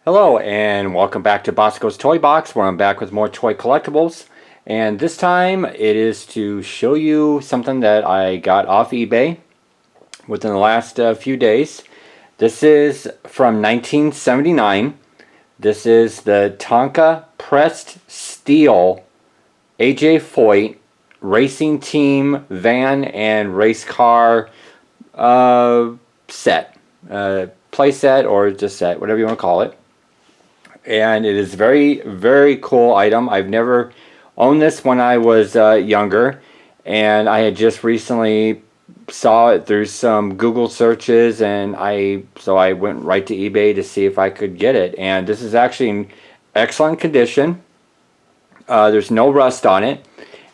Hello and welcome back to Bosko's Toy Box, where I'm back with more toy collectibles. And this time it is to show you something that I got off eBay within the last few days. This is from 1979. This is the Tonka pressed steel AJ Foyt racing team van and race car set. Play set or just set, whatever you want to call it. And it is very, very cool item. I've never owned this when I was younger, and I had just recently saw it through some Google searches, and so I went right to eBay to see if I could get it. And this is actually in excellent condition. There's no rust on it,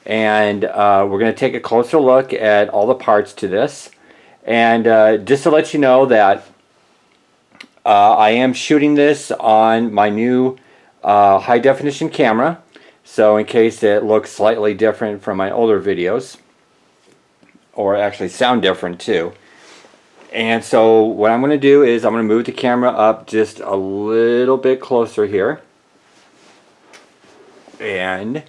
and we're going to take a closer look at all the parts to this. And just to let you know that I am shooting this on my new high definition camera, so in case it looks slightly different from my older videos, or actually sound different too. And so what I'm going to do is I'm going to move the camera up just a little bit closer here, and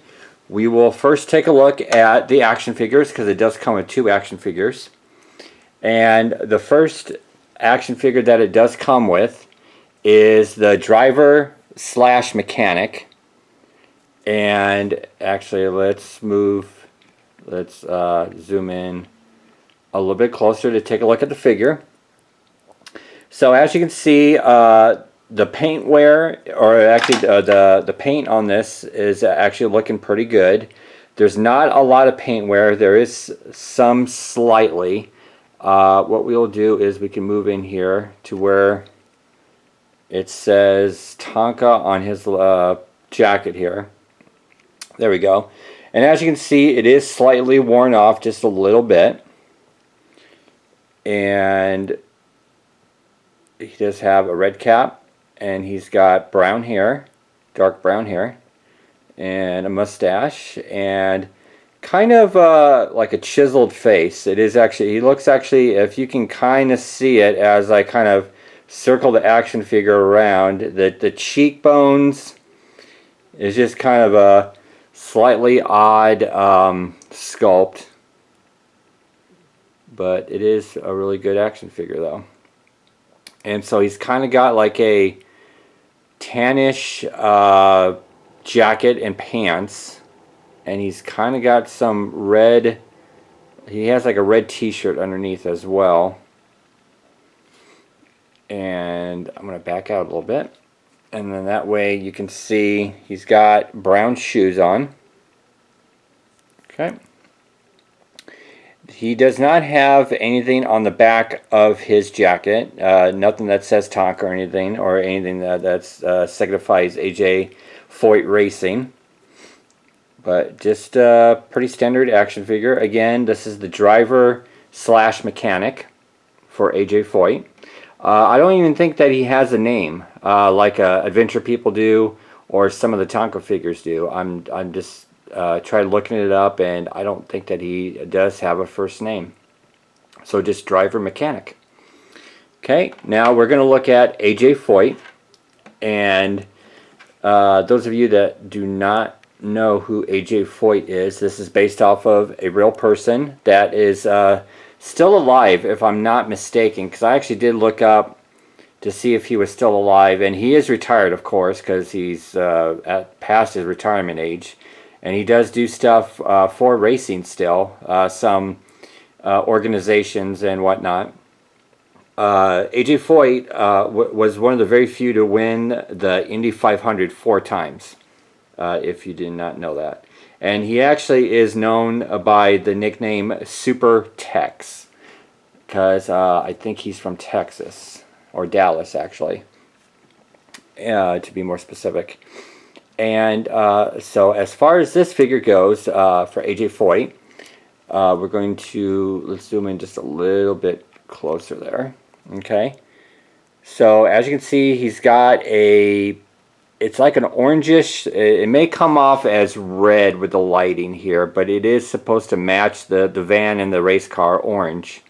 we will first take a look at the action figures, because it does come with two action figures. And the first action figure that it does come with is the driver slash mechanic. And actually let's zoom in a little bit closer to take a look at the figure. So as you can see, the paint wear, or actually the paint on this is actually looking pretty good. There's not a lot of paint wear. There is some slightly. What we'll do is we can move in here to where it says Tonka on his jacket here. There we go. And as you can see, it is slightly worn off just a little bit. And he does have a red cap, and he's got brown hair, dark brown hair, and a mustache, and kind of like a chiseled face. It is actually, he looks actually, if you can kind of see it as I kind of circle the action figure around, the cheekbones is just kind of a slightly odd sculpt, but it is a really good action figure though. And so he's kind of got like a tannish jacket and pants, and he's kind of got some red, he has like a red t-shirt underneath as well. And I'm going to back out a little bit, and then that way you can see he's got brown shoes on. Okay. He does not have anything on the back of his jacket, nothing that says Tonka or anything that signifies AJ Foyt Racing. But just a pretty standard action figure. Again, this is the driver slash mechanic for AJ Foyt. I don't even think that he has a name like Adventure People do, or some of the Tonka figures do. I'm just tried looking it up, and I don't think that he does have a first name. So just driver mechanic. Okay, now we're going to look at AJ Foyt. And those of you that do not know who AJ Foyt is, this is based off of a real person that is still alive, if I'm not mistaken, because I actually did look up to see if he was still alive, and he is retired, of course, because he's past his retirement age, and he does do stuff for racing still, some organizations and whatnot. AJ Foyt was one of the very few to win the Indy 500 4 times, if you did not know that. And he actually is known by the nickname Super Tex, because I think he's from Texas, or Dallas actually, to be more specific. And so as far as this figure goes for AJ Foyt, we're going to, let's zoom in just a little bit closer there. Okay, so as you can see, he's got a, it's like an orangish, it may come off as red with the lighting here, but it is supposed to match the van and the race car orange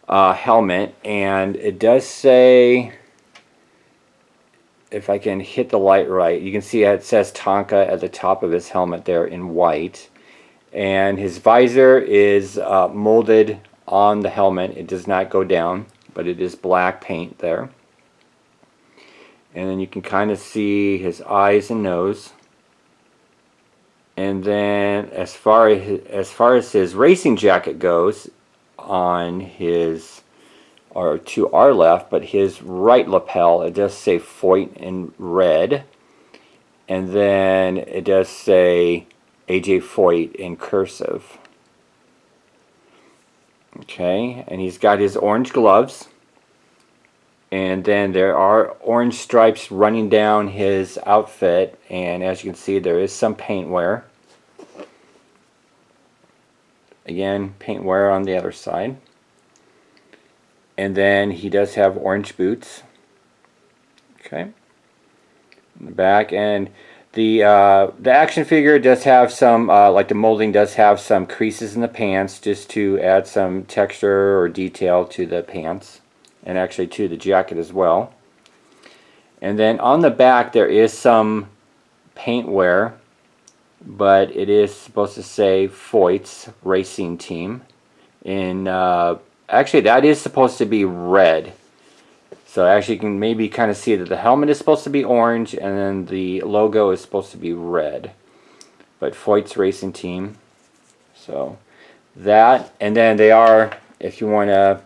helmet. And it does say if I can hit the light right, you can see it says Tonka at the top of his helmet there in white. And his visor is molded on the helmet. It does not go down, but it is black paint there. And then you can kind of see his eyes and nose. And then as far as his racing jacket goes, on his, or to our left, but his right lapel, it does say Foyt in red. And then it does say AJ Foyt in cursive. Okay, and he's got his orange gloves. And then there are orange stripes running down his outfit, and as you can see, there is some paint wear. Again, paint wear on the other side. And then he does have orange boots. Okay. In the back, and the action figure does have some, like the molding does have some creases in the pants, just to add some texture or detail to the pants. And actually to the jacket as well. And then on the back there is some paint wear, but it is supposed to say Foyt's Racing Team. In actually that is supposed to be red. So actually you can maybe kind of see that the helmet is supposed to be orange and then the logo is supposed to be red. But Foyt's Racing Team. So that, and then they are, if you want to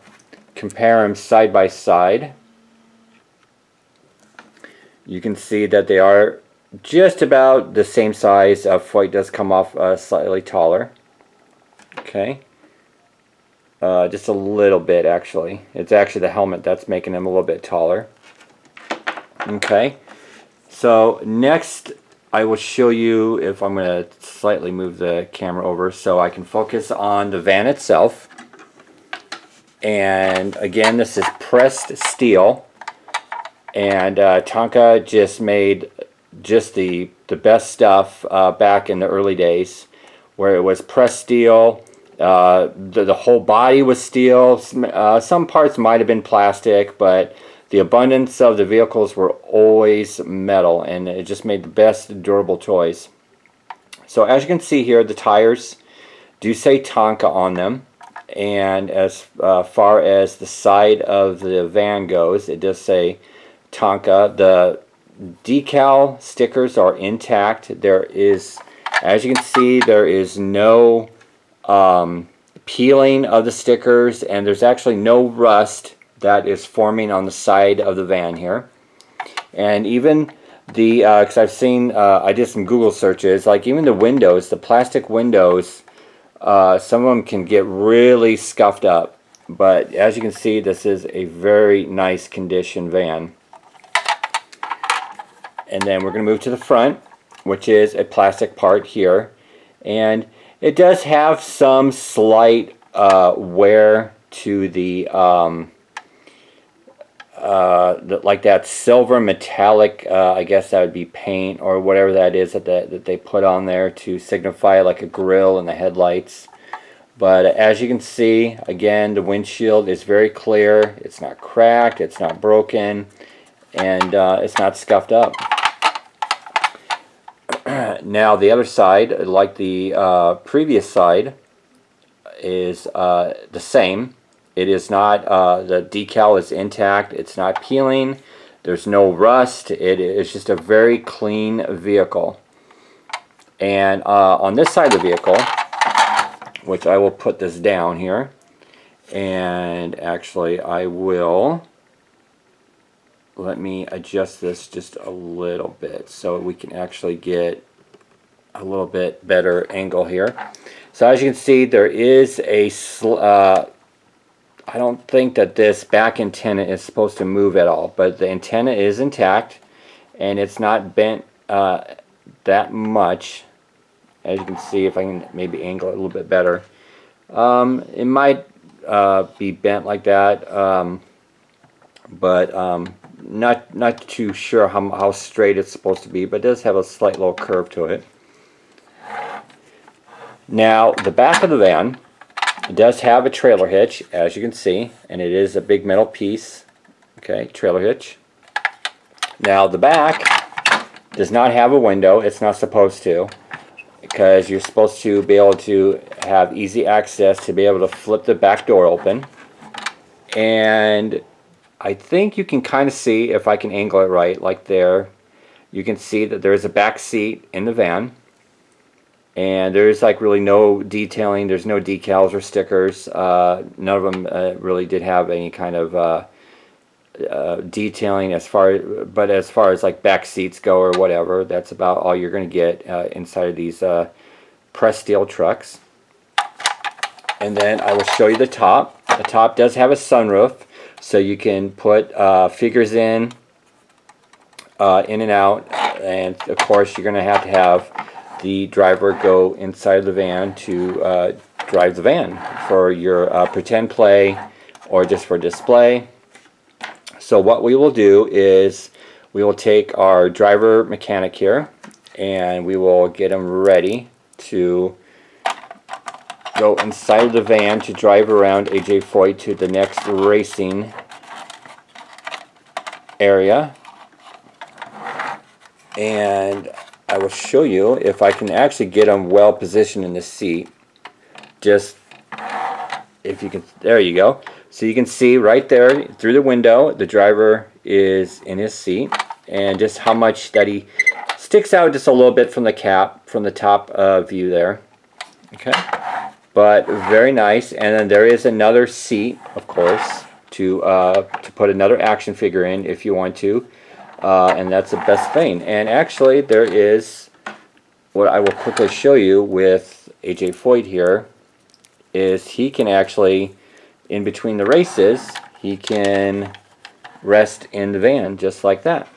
compare them side by side, you can see that they are just about the same size. Foyt does come off slightly taller. Okay, just a little bit actually. It's actually the helmet that's making him a little bit taller. Okay, so next I will show you, if I'm going to slightly move the camera over so I can focus on the van itself. And again, this is pressed steel, and Tonka just made just the best stuff back in the early days, where it was pressed steel. The whole body was steel. Some parts might have been plastic, but the abundance of the vehicles were always metal, and it just made the best durable toys. So as you can see here, the tires do say Tonka on them. And as far as the side of the van goes, it does say Tonka. The decal stickers are intact. There is, as you can see, there is no peeling of the stickers, and there's actually no rust that is forming on the side of the van here. And even the, because I've seen, I did some Google searches, like even the windows, the plastic windows, some of them can get really scuffed up, but as you can see, this is a very nice condition van. And then we're going to move to the front, which is a plastic part here, and it does have some slight wear to the like that silver metallic, I guess that would be paint or whatever that is that they put on there to signify like a grill and the headlights. But as you can see, again, the windshield is very clear. It's not cracked, it's not broken, and it's not scuffed up. Now the other side, like the previous side, is the same. It is not, the decal is intact, it's not peeling, there's no rust, it is just a very clean vehicle. And on this side of the vehicle, which I will put this down here, and actually I will, let me adjust this just a little bit so we can actually get a little bit better angle here. So as you can see, there is a I don't think that this back antenna is supposed to move at all, but the antenna is intact and it's not bent that much. As you can see, if I can maybe angle it a little bit better, it might be bent like that, but not too sure how straight it's supposed to be, but it does have a slight little curve to it. Now the back of the van, it does have a trailer hitch, as you can see, and it is a big metal piece. Okay, trailer hitch. Now the back does not have a window. It's not supposed to, because you're supposed to be able to have easy access to be able to flip the back door open. And I think you can kind of see, if I can angle it right, like there, you can see that there's a back seat in the van. And there's like really no detailing. There's no decals or stickers. None of them really did have any kind of detailing as far as like back seats go or whatever. That's about all you're going to get inside of these pressed steel trucks. And then I will show you the top. The top does have a sunroof, so you can put figures in and out. And of course, you're going to have the driver go inside the van to drive the van for your pretend play or just for display. So what we will do is we will take our driver mechanic here and we will get him ready to go inside of the van to drive around AJ Foyt to the next racing area. And I will show you if I can actually get him well positioned in the seat. Just if you can, there you go. So you can see right there through the window, the driver is in his seat, and just how much that he sticks out just a little bit from the cap, from the top view there. Okay, but very nice. And then there is another seat, of course, to put another action figure in if you want to. And that's the best thing. And actually there is, what I will quickly show you with AJ Foyt here, is he can actually, in between the races, he can rest in the van just like that.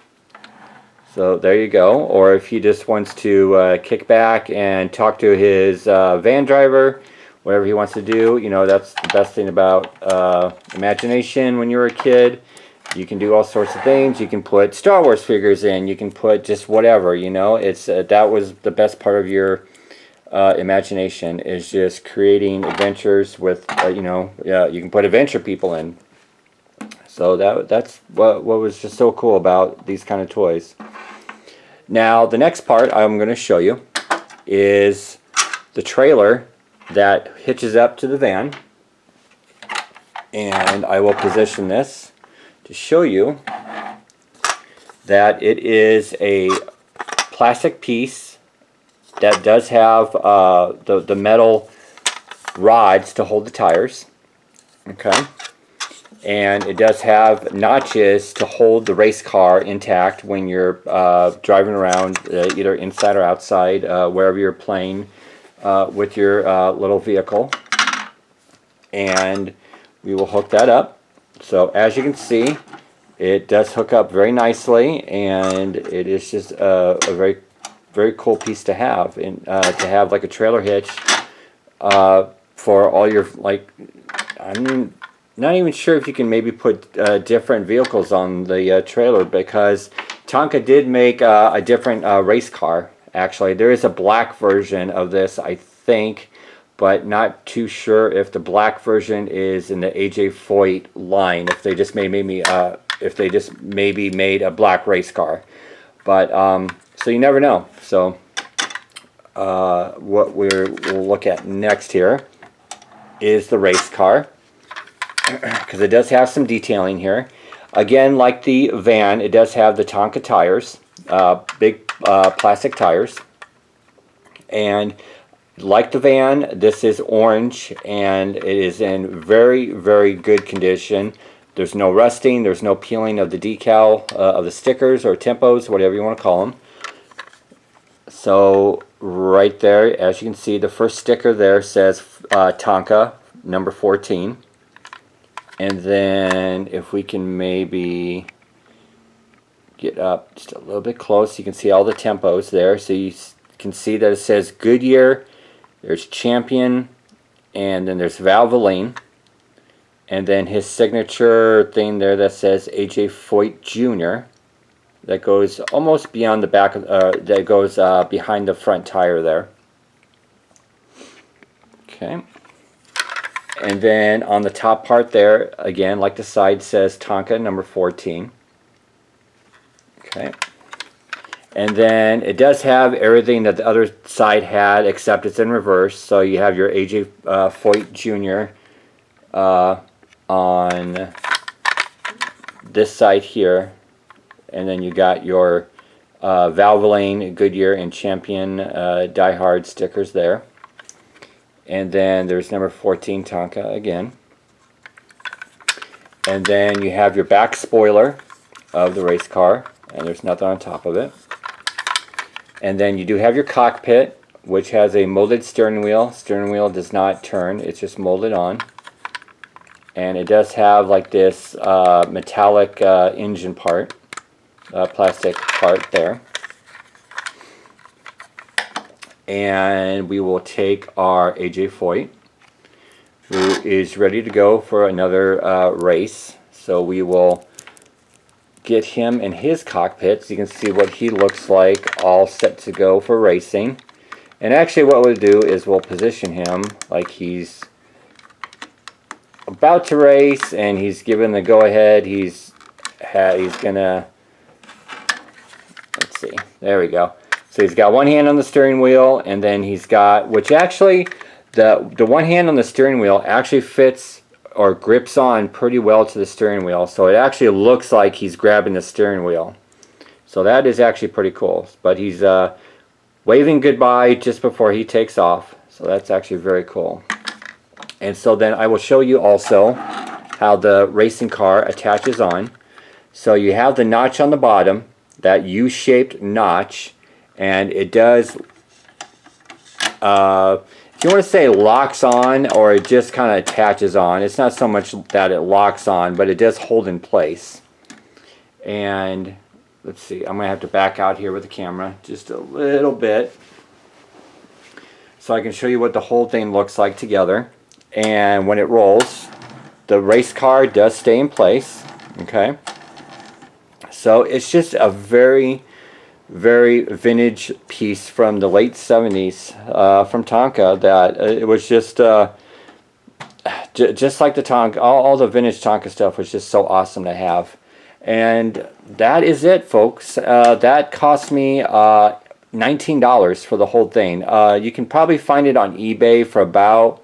So there you go. Or if he just wants to kick back and talk to his van driver, whatever he wants to do, you know, that's the best thing about imagination when you were a kid. You can do all sorts of things. You can put Star Wars figures in. You can put just whatever, you know. It's that was the best part of your imagination, is just creating adventures with, you know, you can put adventure people in. So that's what was just so cool about these kind of toys. Now the next part I'm going to show you is the trailer that hitches up to the van, and I will position this to show you that it is a plastic piece that does have the metal rods to hold the tires. Okay, and it does have notches to hold the race car intact when you're driving around, either inside or outside, wherever you're playing with your little vehicle. And we will hook that up. So as you can see, it does hook up very nicely, and it is just a very, very cool piece to have. And to have like a trailer hitch for all your, like, I mean, not even sure if you can maybe put different vehicles on the trailer, because Tonka did make a different race car. Actually, there is a black version of this, I think, but not too sure if the black version is in the AJ Foyt line. If they just maybe made a black race car, but so you never know. So what we'll look at next here is the race car, because it does have some detailing here. Again, like the van, it does have the Tonka tires, big plastic tires, and like the van, this is orange, and it is in very, very good condition. There's no rusting, there's no peeling of the decal, of the stickers or tempos, whatever you want to call them. So right there, as you can see, the first sticker there says Tonka number 14. And then if we can maybe get up just a little bit close, you can see all the tempos there. So you can see that it says Goodyear, there's Champion, and then there's Valvoline. And then his signature thing there that says AJ Foyt Jr. That goes almost beyond the back, that goes behind the front tire there. Okay. And then on the top part there, again, like the side, says Tonka number 14. Okay. And then it does have everything that the other side had, except it's in reverse. So you have your AJ Foyt Jr. On this side here. And then you got your Valvoline, Goodyear, and Champion Die Hard stickers there. And then there's number 14 Tonka again. And then you have your back spoiler of the race car. And there's nothing on top of it. And then you do have your cockpit, which has a molded steering wheel. Steering wheel does not turn, it's just molded on. And it does have like this metallic engine part, plastic part there. And we will take our AJ Foyt, who is ready to go for another race. So we will get him in his cockpit so you can see what he looks like, all set to go for racing. And actually what we'll do is we'll position him like he's about to race and he's given the go-ahead. He's gonna, let's see, there we go. So he's got one hand on the steering wheel, and then he's got, which actually the one hand on the steering wheel actually fits or grips on pretty well to the steering wheel, so it actually looks like he's grabbing the steering wheel. So that is actually pretty cool. But he's waving goodbye just before he takes off, so that's actually very cool. And so then I will show you also how the racing car attaches on. So you have the notch on the bottom, that U-shaped notch, and it does if you want to say locks on, or it just kind of attaches on. It's not so much that it locks on, but it does hold in place. And let's see, I'm going to have to back out here with the camera just a little bit so I can show you what the whole thing looks like together. And when it rolls, the race car does stay in place. Okay, so it's just a very vintage piece from the late 70s from Tonka, that it was just like the Tonka, all the vintage Tonka stuff was just so awesome to have. And that is it, folks. That cost me $19 for the whole thing. You can probably find it on eBay for about,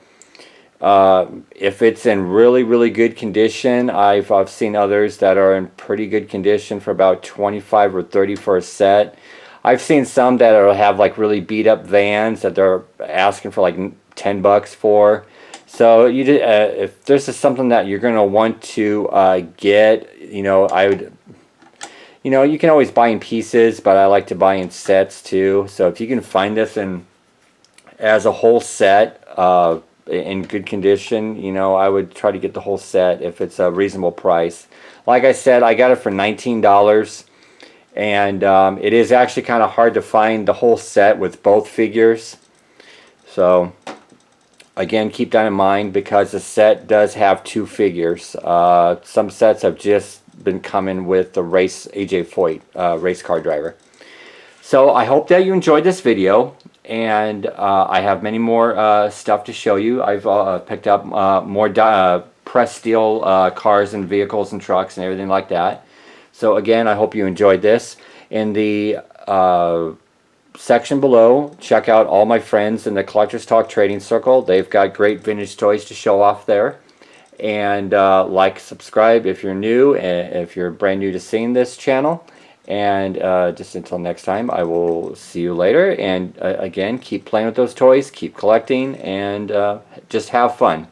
if it's in really good condition, I've seen others that are in pretty good condition for about 25 or 30 for a set. I've seen some that have like really beat up vans that they're asking for like $10 for. So you if this is something that you're gonna want to get, you know, you can always buy in pieces, but I like to buy in sets too. So if you can find this in as a whole set, in good condition, you know, I would try to get the whole set if it's a reasonable price. Like I said, I got it for $19, and it is actually kind of hard to find the whole set with both figures. So again, keep that in mind, because the set does have two figures. Some sets have just been coming with the AJ Foyt race car driver. So I hope that you enjoyed this video, and I have many more stuff to show you. I've picked up more pressed steel cars and vehicles and trucks and everything like that. So again, I hope you enjoyed this. In the section below, check out all my friends in the Collectors Talk Trading Circle. They've got great vintage toys to show off there. And like, subscribe if you're new, and if you're brand new to seeing this channel. And just until next time, I will see you later. And again, keep playing with those toys, keep collecting, and just have fun.